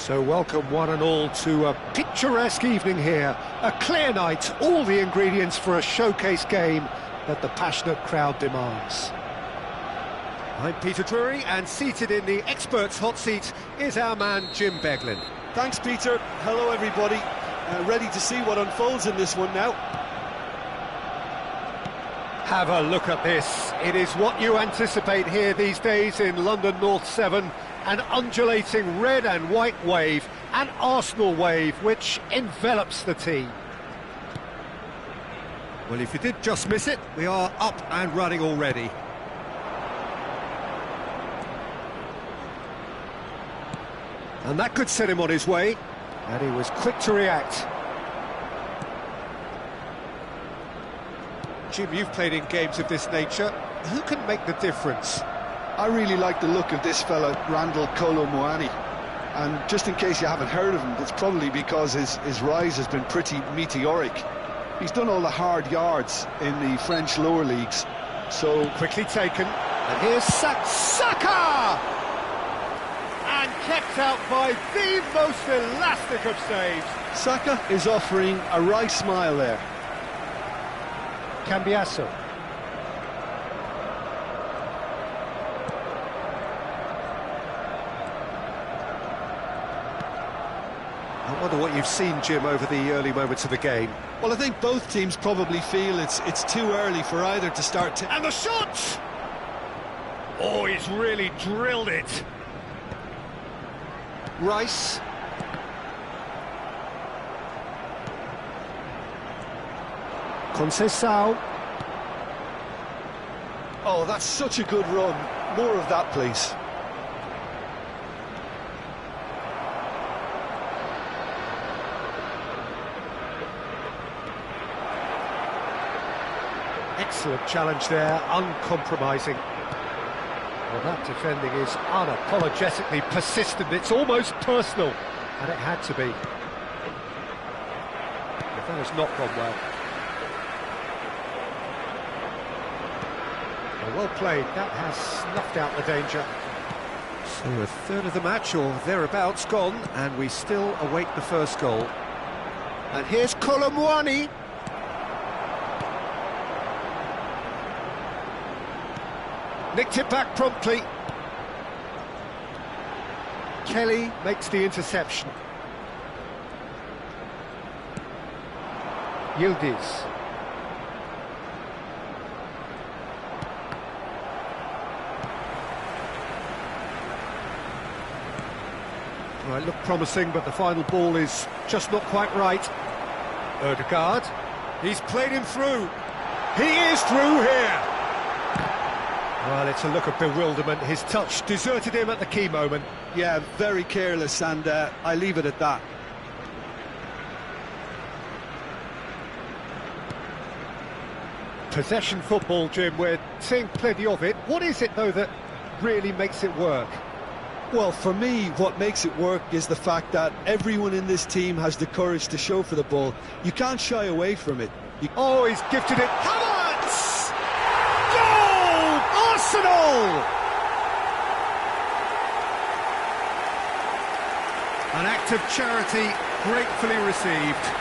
So welcome one and all to a picturesque evening here. A clear night, all the ingredients for a showcase game that the passionate crowd demands. I'm Peter Drury, and seated in the experts' hot seat is our man Jim Beglin. Thanks, Peter. Hello, everybody. Ready to see what unfolds in this one now. Have a look at this. It is what you anticipate here these days in London North 7. An undulating red and white wave, an Arsenal wave, which envelops the team. Well, if you did just miss it, we are up and running already. And that could set him on his way, and he was quick to react. Jim, you've played in games of this nature. Who can make the difference? I really like the look of this fella, Randall Kolo Muani. And just in case you haven't heard of him, it's probably because his rise has been pretty meteoric. He's done all the hard yards in the French lower leagues. So quickly taken, and here's Saka! And kept out by the most elastic of saves. Saka is offering a right smile there. Cambiasso. I wonder what you've seen, Jim, over the early moments of the game. Well, I think both teams probably feel it's too early for either to start to... And the shot! Oh, he's really drilled it. Rice. Conceição. Oh, that's such a good run. More of that, please. Excellent challenge there, uncompromising. Well, that defending is unapologetically persistent, it's almost personal, and it had to be. But that has not gone well. Well played, that has snuffed out the danger. So a third of the match, or thereabouts, gone, and we still await the first goal. And here's Kolo Muani. Nicked it back promptly. Kelly makes the interception. Yildiz. Well, it looked promising, but the final ball is just not quite right. Ødegaard. He's played him through. He is through here. Well, it's a look of bewilderment. His touch deserted him at the key moment. Yeah, very careless, and I leave it at that. Possession football, Jim, we're seeing plenty of it. What is it, though, that really makes it work? Well, for me, what makes it work is the fact that everyone in this team has the courage to show for the ball. You can't shy away from it. Oh, he's gifted it. Havertz! Goal! Arsenal! An act of charity gratefully received.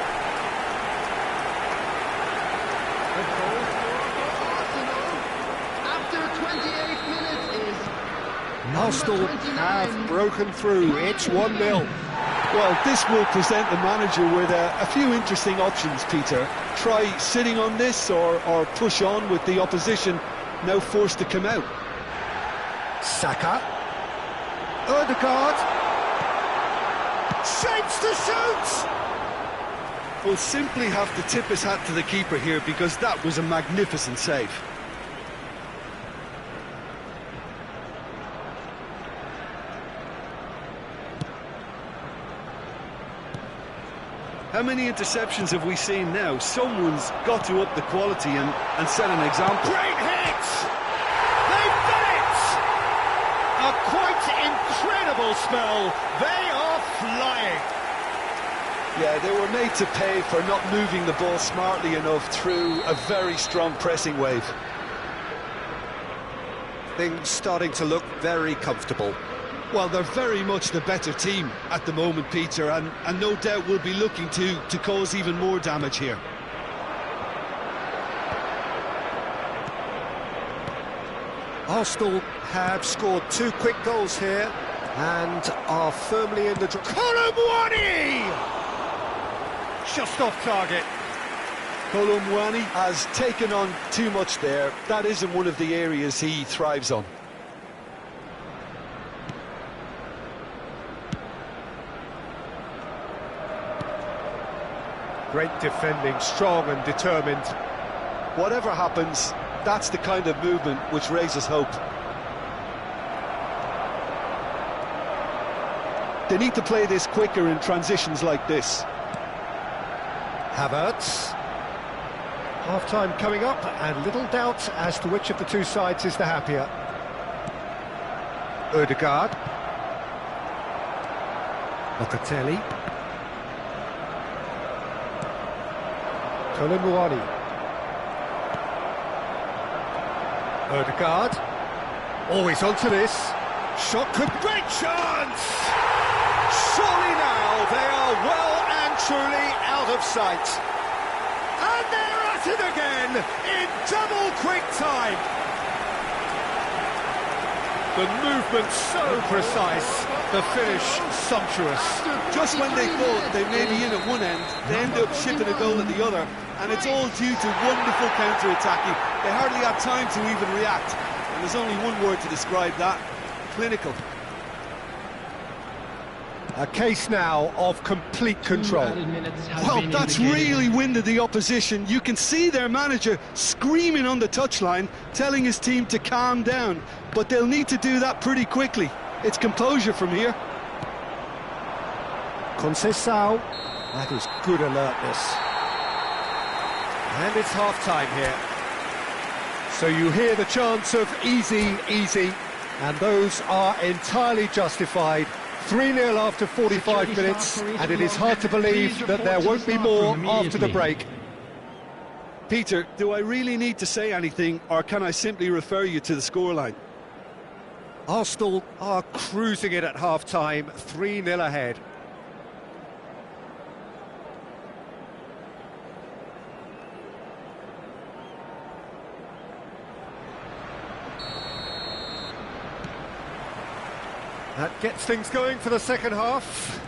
Arsenal have broken through. It's 1-0. Well, this will present the manager with a few interesting options, Peter. Try sitting on this or push on with the opposition now forced to come out. Saka. Ødegaard. Shapes to shoot! We'll simply have to tip his hat to the keeper here because that was a magnificent save. How many interceptions have we seen now? Someone's got to up the quality and set an example. Great hit! They've done it! A quite incredible spell. They are flying. Yeah, they were made to pay for not moving the ball smartly enough through a very strong pressing wave. Things starting to look very comfortable. Well, they're very much the better team at the moment, Peter, and no doubt will be looking to cause even more damage here. Arsenal have scored 2 quick goals here and are firmly in the draw. Kolo Muani! Just off target. Kolo Muani has taken on too much there. That isn't one of the areas he thrives on. Great defending, strong and determined. Whatever happens, that's the kind of movement which raises hope. They need to play this quicker in transitions like this. Havertz. Half-time coming up, and little doubt as to which of the two sides is the happier. Odegaard. Locatelli. Kolo Muani. Odegaard. Always onto this. Shot could... Great chance! Surely now they are well and truly out of sight. And they're at it again in double quick time. The movement so precise, the finish sumptuous. Just when they thought they may be in at one end, they end up shipping a goal at the other, and it's all due to wonderful counter-attacking. They hardly had time to even react, and there's only one word to describe that: clinical. A case now of complete control. Well, that's really winded the opposition. You can see their manager screaming on the touchline, telling his team to calm down, but they'll need to do that pretty quickly. It's composure from here. Conceição, that is good alertness. And it's half-time here. So you hear the chants of easy, easy, and those are entirely justified. 3-0 after 45 minutes, and it is hard to believe that there won't be more after the break. Peter, do I really need to say anything, or can I simply refer you to the scoreline? Arsenal are cruising it at half-time, 3-0 ahead. That gets things going for the second half.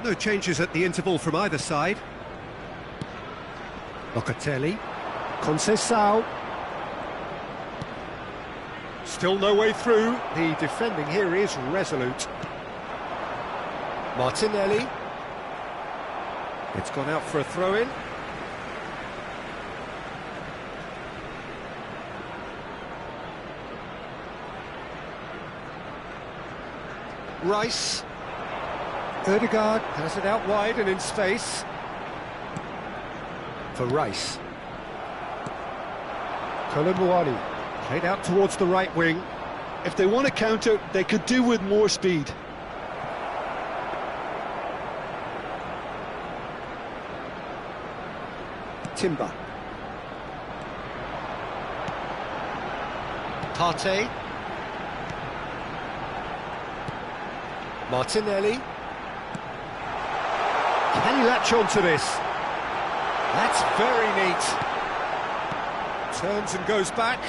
No changes at the interval from either side. Locatelli. Conceição. Still no way through. The defending here is resolute. Martinelli. It's gone out for a throw-in. Rice. Odegaard has it out wide and in space. For Rice. Kolo Muani played out towards the right wing. If they want to counter, they could do with more speed. Timber. Partey. Martinelli. Can he latch on to this? That's very neat. Turns and goes back.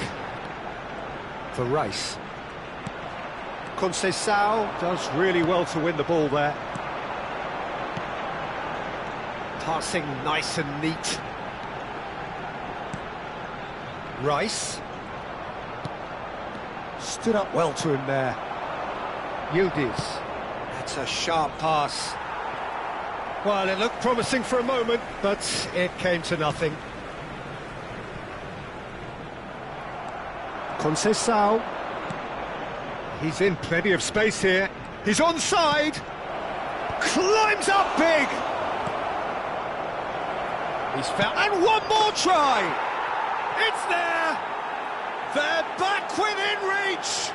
For Rice. Conceição does really well to win the ball there. Passing nice and neat. Rice. Stood up well to him there. Yildiz. That's a sharp pass. Well, it looked promising for a moment, but it came to nothing. Conceição. He's in plenty of space here. He's onside. Climbs up big. He's found... And one more try. It's there. They're back within reach.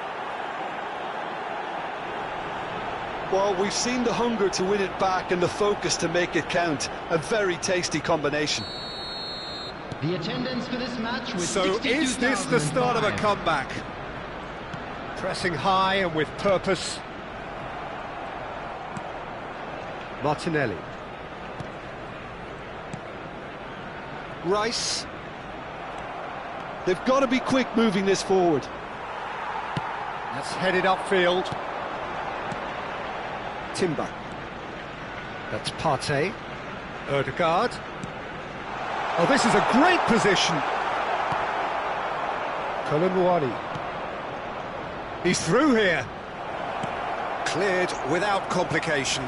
Well, we've seen the hunger to win it back and the focus to make it count. A very tasty combination. The attendance for this match was so is this the start of a comeback? Pressing high and with purpose. Martinelli. Rice. They've got to be quick moving this forward. That's headed upfield. Timber. That's Partey. Ødegaard. Oh, this is a great position. Colomboani. He's through here. Cleared without complication.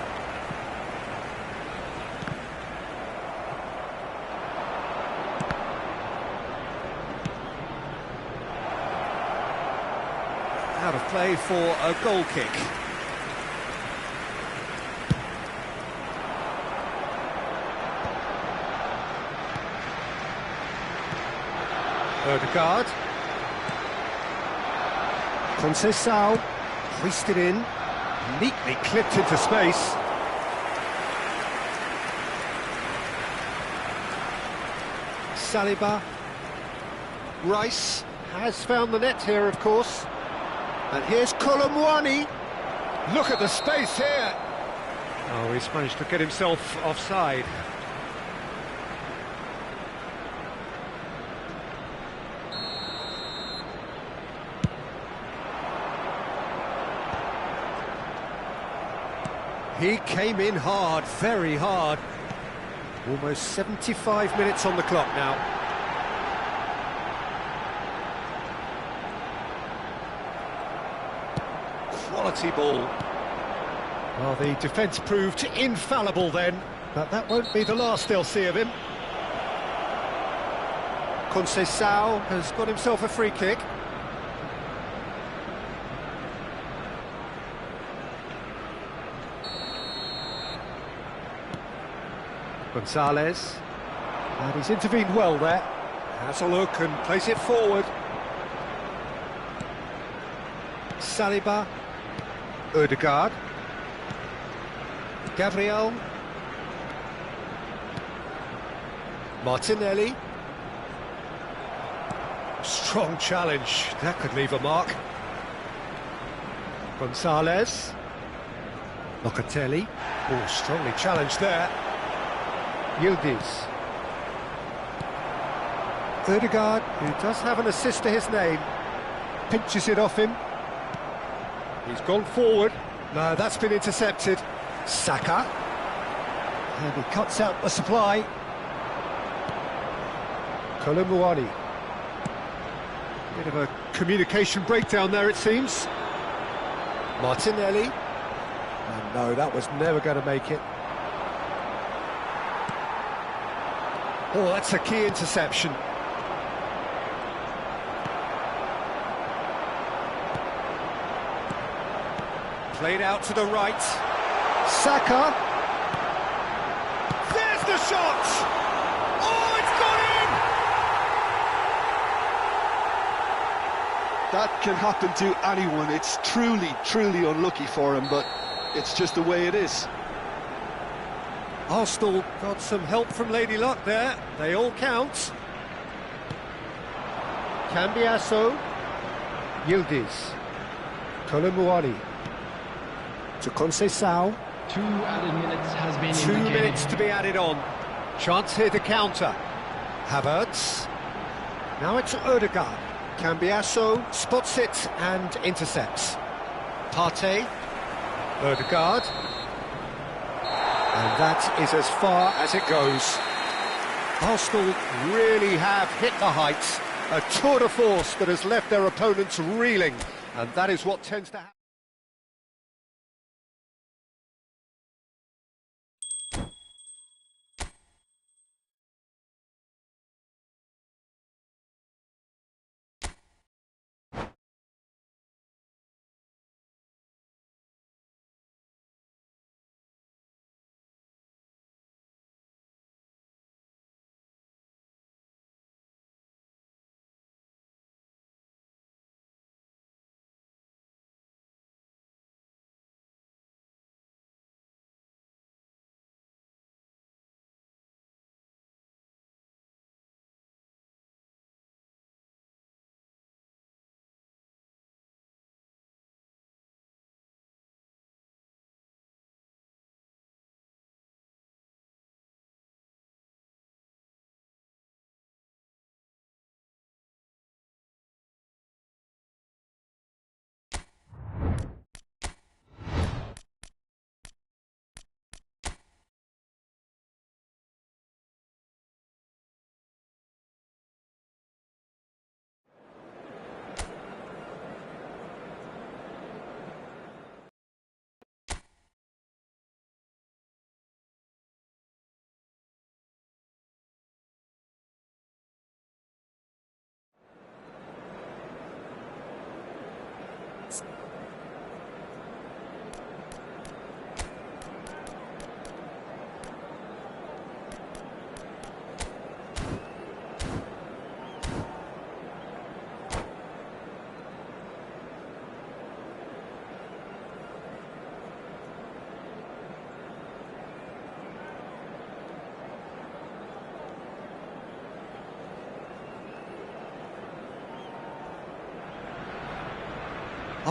Out of play for a goal kick. Ødegaard. Conceição, hoisted in, neatly clipped into space. Saliba. Rice has found the net here, of course. And here's Colomboani. Look at the space here. Oh, he's managed to get himself offside. He came in hard, very hard. Almost 75 minutes on the clock now. Quality ball. Well, the defence proved infallible then, but that won't be the last they'll see of him. Conceição has got himself a free kick. Gonzalez, and he's intervened well there. Has a look and plays it forward. Saliba, Ødegaard, Gabriel, Martinelli. Strong challenge, that could leave a mark. Gonzalez, Locatelli, oh, strongly challenged there. Yildiz. Ødegaard, who does have an assist to his name, pinches it off him. He's gone forward. No, that's been intercepted. Saka. And he cuts out the supply. Colomboani. Bit of a communication breakdown there, it seems. Martinelli. And no, that was never going to make it. Oh, that's a key interception. Played out to the right. Saka. There's the shot! Oh, it's gone in! That can happen to anyone. It's truly, truly unlucky for him, but it's just the way it is. Arsenal got some help from Lady Luck there. They all count. Cambiasso. Yildiz. Colomboani. To Conceição. 2 added minutes has been 2 indicated. minutes to be added on. Chance here to counter. Havertz. Now it's Ødegaard. Cambiasso spots it and intercepts. Partey. Ødegaard. And that is as far as it goes. Arsenal really have hit the heights. A tour de force that has left their opponents reeling. And that is what tends to happen.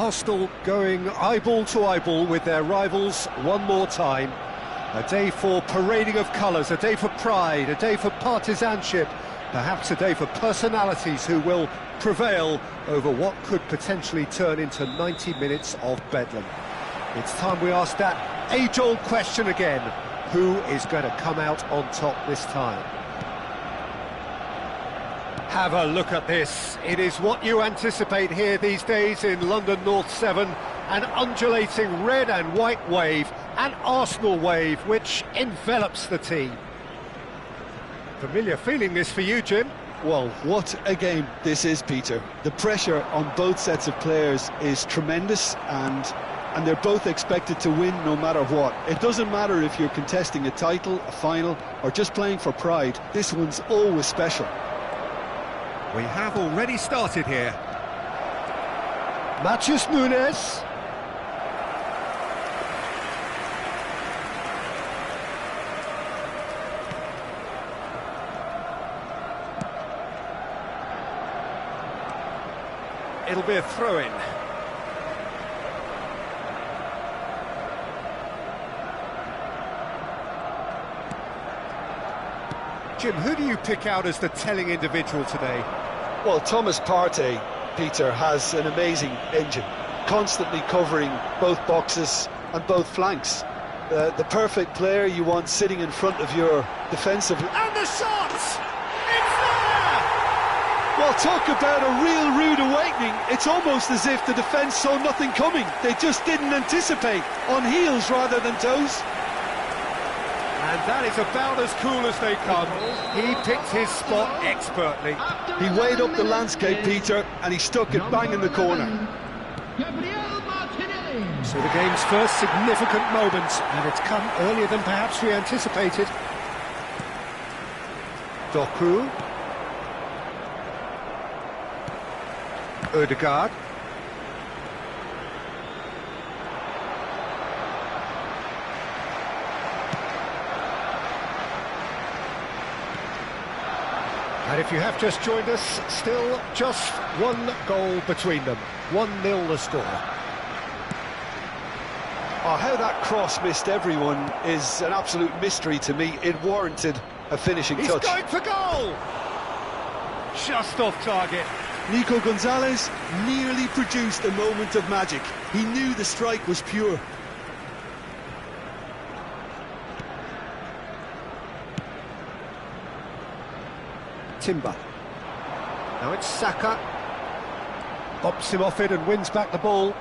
Arsenal going eyeball to eyeball with their rivals one more time. A day for parading of colours, a day for pride, a day for partisanship, perhaps a day for personalities who will prevail over what could potentially turn into 90 minutes of bedlam. It's time we ask that age-old question again. Who is going to come out on top this time? Have a look at this. It is what you anticipate here these days in London North 7. An undulating red and white wave, an Arsenal wave which envelops the team. Familiar feeling this for you, Jim? Well, what a game this is, Peter. The pressure on both sets of players is tremendous, and they're both expected to win no matter what. It doesn't matter if you're contesting a title, a final, or just playing for pride. This one's always special. We have already started here. Matheus Nunes. It'll be a throw-in. Jim, who do you pick out as the telling individual today? Well, Thomas Partey, Peter, has an amazing engine, constantly covering both boxes and both flanks. The perfect player you want sitting in front of your defensive... And the shot! It's there! Well, talk about a real rude awakening. It's almost as if the defence saw nothing coming. They just didn't anticipate, on heels rather than toes. And that is about as cool as they come. He picked his spot expertly. He weighed up the landscape, Peter, and he stuck it bang in the corner. So the game's first significant moment, and it's come earlier than perhaps we anticipated. Doku. Ødegaard. And if you have just joined us, still just one goal between them. 1-0 the score. Oh, how that cross missed everyone is an absolute mystery to me. It warranted a finishing touch. He's going for goal! Just off target. Nico Gonzalez nearly produced a moment of magic. He knew the strike was pure. Timber. Now it's Saka. Bops him off it and wins back the ball.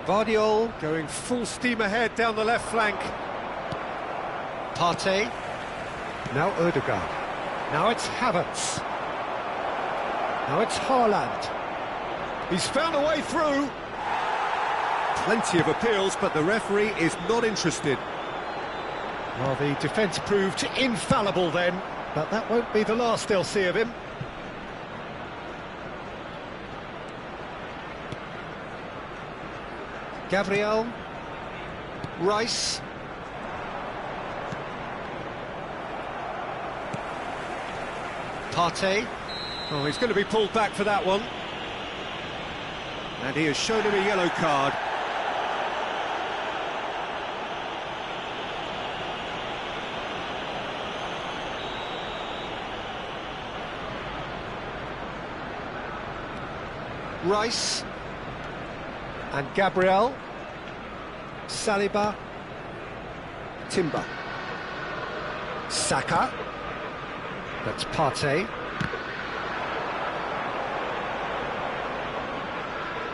Vardiol going full steam ahead down the left flank. Partey. Now Ødegaard. Now it's Havertz. Now it's Haaland. He's found a way through. Plenty of appeals, but the referee is not interested. Well, the defence proved infallible then, but that won't be the last they'll see of him. Gabriel. Rice. Partey. Oh, he's going to be pulled back for that one. And he has shown him a yellow card. Rice. And Gabriel. Saliba. Timber. Saka. That's Partey.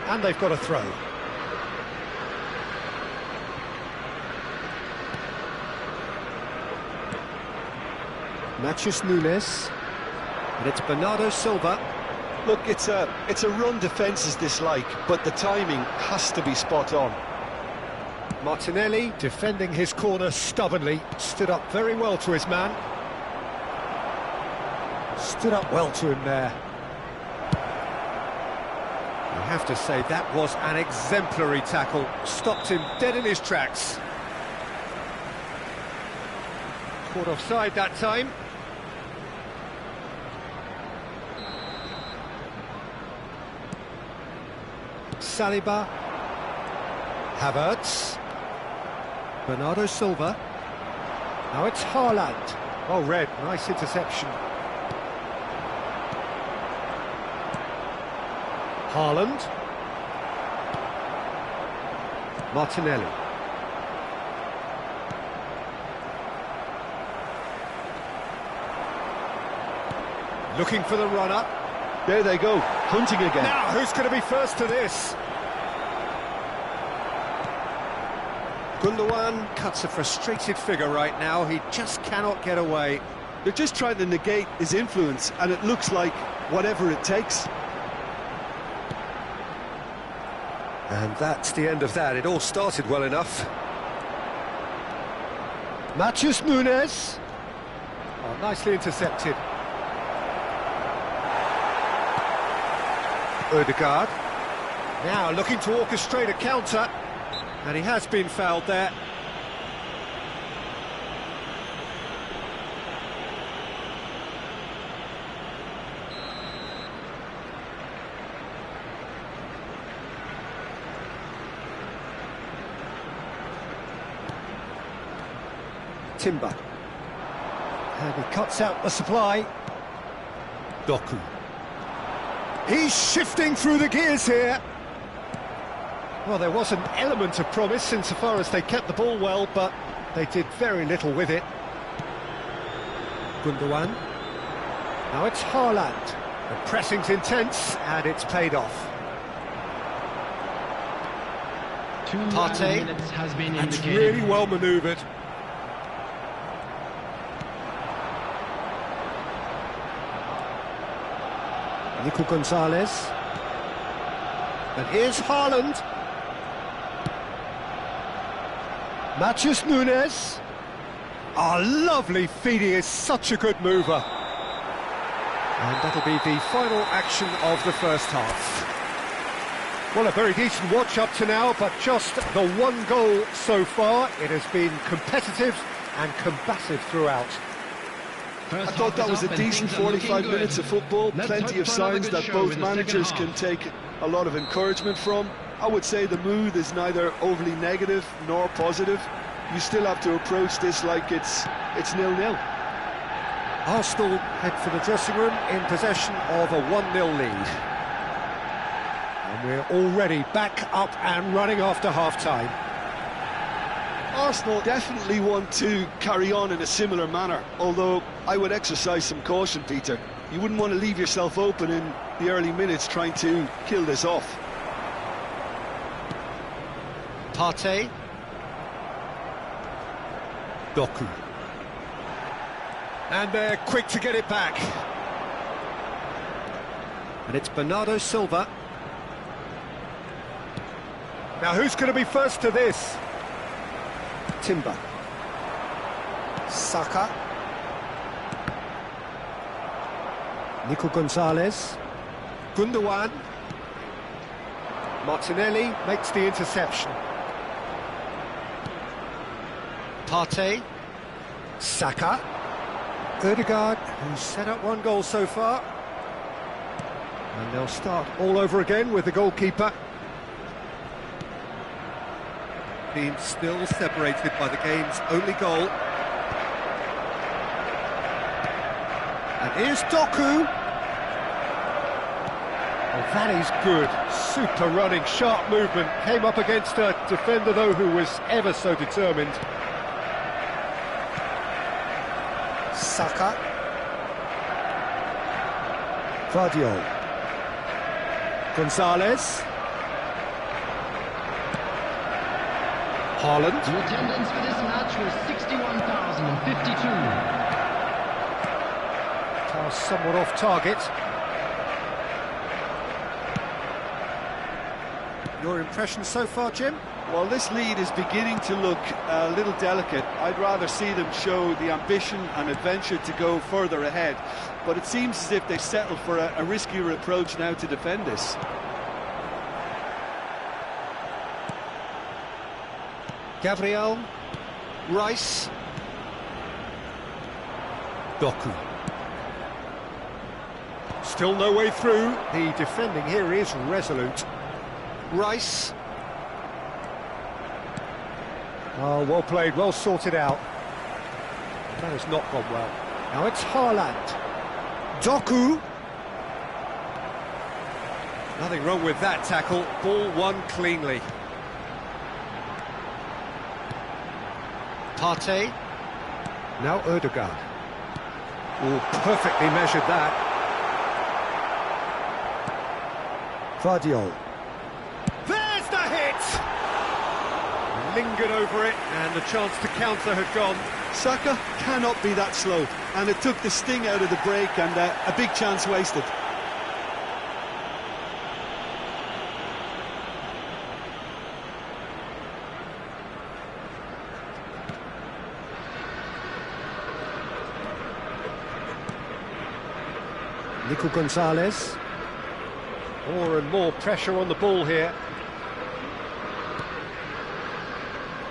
And they've got a throw. Matheus Nunes. And it's Bernardo Silva. Look, it's a run defence is dislike, but the timing has to be spot on. Martinelli defending his corner stubbornly, stood up very well to his man. Stood up well to him there. I have to say that was an exemplary tackle, stopped him dead in his tracks. Caught offside that time. Saliba. Havertz. Bernardo Silva. Now it's Haaland. Oh, Red, nice interception. Haaland. Martinelli. Looking for the runner. There they go, hunting again. Now, who's going to be first to this? Gundogan cuts a frustrated figure right now. He just cannot get away. They're just trying to negate his influence, and it looks like whatever it takes. And that's the end of that. It all started well enough. Matheus Nunes. Oh, nicely intercepted. Odegaard. Now looking to orchestrate a counter. And he has been fouled there. Timber. And he cuts out the supply. Doku. He's shifting through the gears here. Well, there was an element of promise insofar as they kept the ball well, but they did very little with it. Gundogan. Now it's Haaland. The pressing's intense, and it's paid off. 2 Partey. minutes has been That's indicated. really well manoeuvred. Nico Gonzalez. And here's Haaland. Matheus Nunes. Oh, lovely feed. He is such a good mover. And that'll be the final action of the first half. Well, a very decent watch up to now, but just the one goal so far. It has been competitive and combative throughout. I thought that was a decent 45 minutes of football, plenty of signs that both managers can take a lot of encouragement from. I would say the mood is neither overly negative nor positive. You still have to approach this like it's 0-0. Arsenal head for the dressing room in possession of a 1-0 lead. And we're already back up and running after half-time. Arsenal definitely want to carry on in a similar manner, although I would exercise some caution, Peter. You wouldn't want to leave yourself open in the early minutes trying to kill this off. Partey. Doku. And they're quick to get it back. And it's Bernardo Silva. Now who's going to be first to this? Timber. Saka. Nico Gonzalez. Gundogan. Martinelli makes the interception. Partey. Saka. Odegaard, who's set up one goal so far. And they'll start all over again with the goalkeeper. Being still separated by the game's only goal. And here's Doku. Well, that is good. Super running, sharp movement. Came up against a defender, though, who was ever so determined. Saka. Guardiola. Gonzalez. Haaland. The attendance for this match was 61,052. Pass somewhat off target. Your impression so far, Jim? Well, this lead is beginning to look a little delicate. I'd rather see them show the ambition and adventure to go further ahead. But it seems as if they've settled for a riskier approach now to defend this. Gabriel. Rice. Doku. Still no way through. The defending here is resolute. Rice. Oh, well played, well sorted out. That has not gone well. Now it's Haaland. Doku. Nothing wrong with that tackle. Ball won cleanly. Partey. Now Ødegaard. Oh, perfectly measured that. Vardiol. There's the hit! Lingered over it, and the chance to counter had gone. Saka cannot be that slow, and it took the sting out of the break, and a big chance wasted. Nico Gonzalez. More and more pressure on the ball here.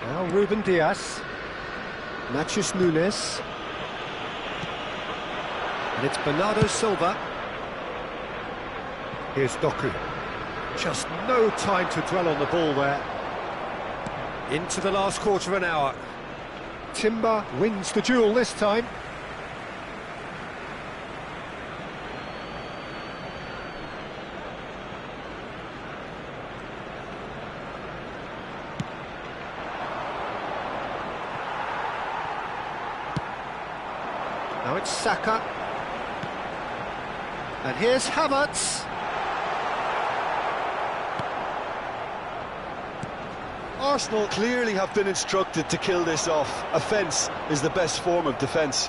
Now Ruben Diaz. Matheus Nunes. And it's Bernardo Silva. Here's Doku. Just no time to dwell on the ball there. Into the last quarter of an hour. Timber wins the duel this time. Now it's Saka. And here's Havertz. Arsenal clearly have been instructed to kill this off. Offence is the best form of defence.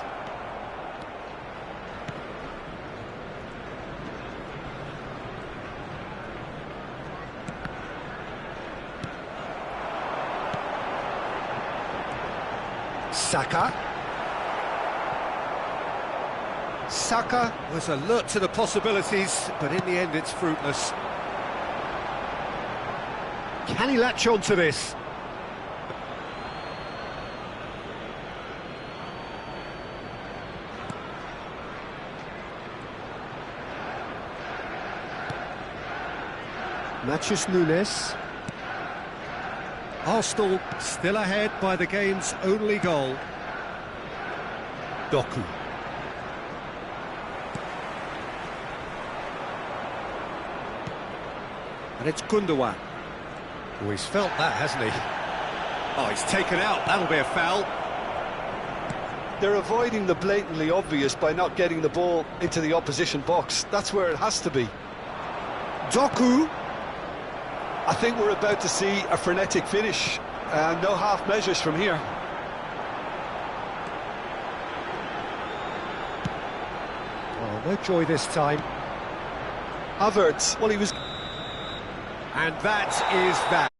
Saka. Saka was alert to the possibilities, but in the end it's fruitless. Can he latch on to this? Matheus Nunes. Arsenal still ahead by the game's only goal. Doku. And it's Gundogan. Oh, he's felt that, hasn't he? Oh, he's taken out. That'll be a foul. They're avoiding the blatantly obvious by not getting the ball into the opposition box. That's where it has to be. Doku. I think we're about to see a frenetic finish. No half measures from here. Oh, no joy this time. Havertz, well, he was... And that is that.